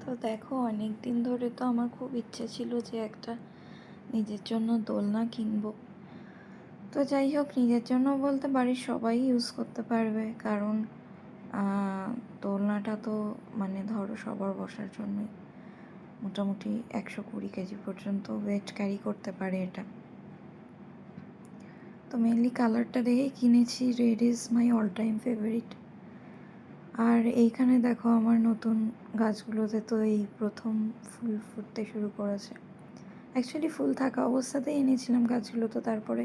তো দেখো, অনেক দিন ধরে তো আমার খুব ইচ্ছে ছিল যে একটা নিজের জন্য দোলনা কিনবো। তো যাই হোক, নিজের জন্য বলতে বাড়ির সবাই ইউজ করতে পারবে, কারণ দোলনাটা তো মানে ধরো সবার বসার জন্যই মোটামুটি 120 কেজি পর্যন্ত ওয়েট ক্যারি করতে পারে এটা। তো মেনলি কালারটা দেখেই কিনেছি। Red is my all time favourite. আর এইখানে দেখো, আমার নতুন গাছগুলোতে তো এই প্রথম ফুল ফুটতে শুরু করেছে। অ্যাকচুয়ালি ফুল থাকা অবস্থাতেই এনেছিলাম গাছগুলো, তো তারপরে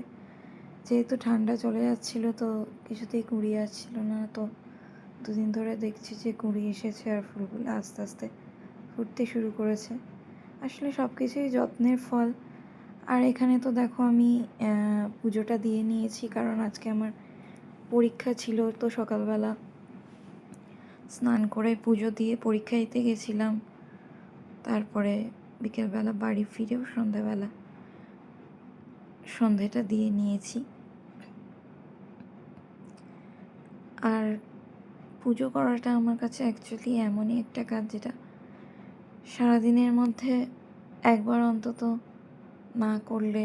যেহেতু ঠান্ডা চলে যাচ্ছিলো তো কিছুতেই কুঁড়ি আসছিল না। তো দুদিন ধরে দেখছি যে কুঁড়ি এসেছে আর ফুলগুলো আস্তে আস্তে ফুটতে শুরু করেছে। আসলে সব কিছুই যত্নের ফল। আর এখানে তো দেখো, আমি পুজোটা দিয়ে নিয়েছি, কারণ আজকে আমার পরীক্ষা ছিল। তো সকালবেলা স্নান করে পুজো দিয়ে পরীক্ষা দিতে গেছিলাম, তারপরে বিকেলবেলা বাড়ি ফিরেও সন্ধেটা দিয়ে নিয়েছি। আর পুজো করাটা আমার কাছে অ্যাকচুয়ালি এমনই একটা কাজ যেটা সারাদিনের মধ্যে একবার অন্তত না করলে,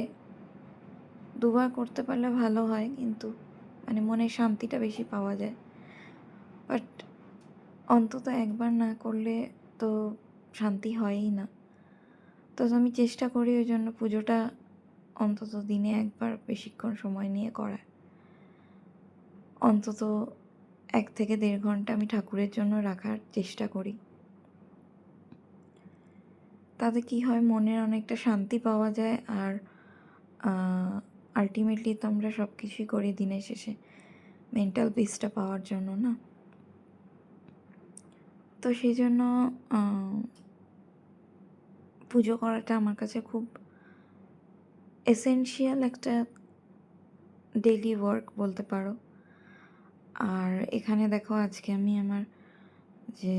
দুবার করতে পারলে ভালো হয়, কিন্তু মানে মনের শান্তিটা বেশি পাওয়া যায়। বাট অন্তত একবার না করলে তো শান্তি হয়ই না। তো আমি চেষ্টা করি ওই জন্য পুজোটা অন্তত দিনে একবার বেশিক্ষণ সময় নিয়ে করার। অন্তত 1 থেকে 1.5 ঘন্টা আমি ঠাকুরের জন্য রাখার চেষ্টা করি। তাতে কি হয়, মনের অনেকটা শান্তি পাওয়া যায়। আর আলটিমেটলি তো আমরা সব কিছুই করি দিনের শেষে মেন্টাল পিসটা পাওয়ার জন্য, না? তো সেই জন্য পুজো করাটা আমার কাছে খুব এসেনশিয়াল একটা ডেইলি ওয়ার্ক বলতে পারো। আর এখানে দেখো, আজকে আমি আমার যে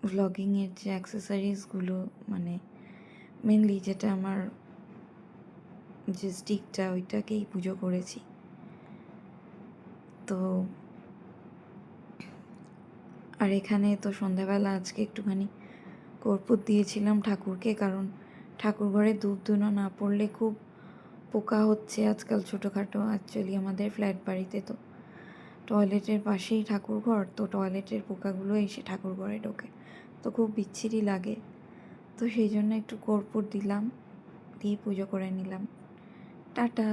ভ্লগিংয়ের যে অ্যাক্সেসরিজগুলো, মানে মেনলি যেটা আমার যে স্টিকটা, ওইটাকেই পুজো করেছি। তো আর এখানে তো সন্ধ্যাবেলা আজকে একটুখানি কর্পূর দিয়েছিলাম ঠাকুরকে, কারণ ঠাকুর ঘরে ধূপ ধুনো না পড়লে খুব পোকা হচ্ছে আজকাল ছোটোখাটো। অ্যাকচুয়ালি আমাদের ফ্ল্যাট বাড়িতে তো টয়লেটের পাশেই ঠাকুর ঘর, তো টয়লেটের পোকাগুলো এসে ঠাকুর ঘরে ঢোকে, তো খুব বিচ্ছিরি লাগে। তো সেই জন্য একটু কর্পূর দিলাম, দিয়ে পুজো করে নিলাম। টাটা।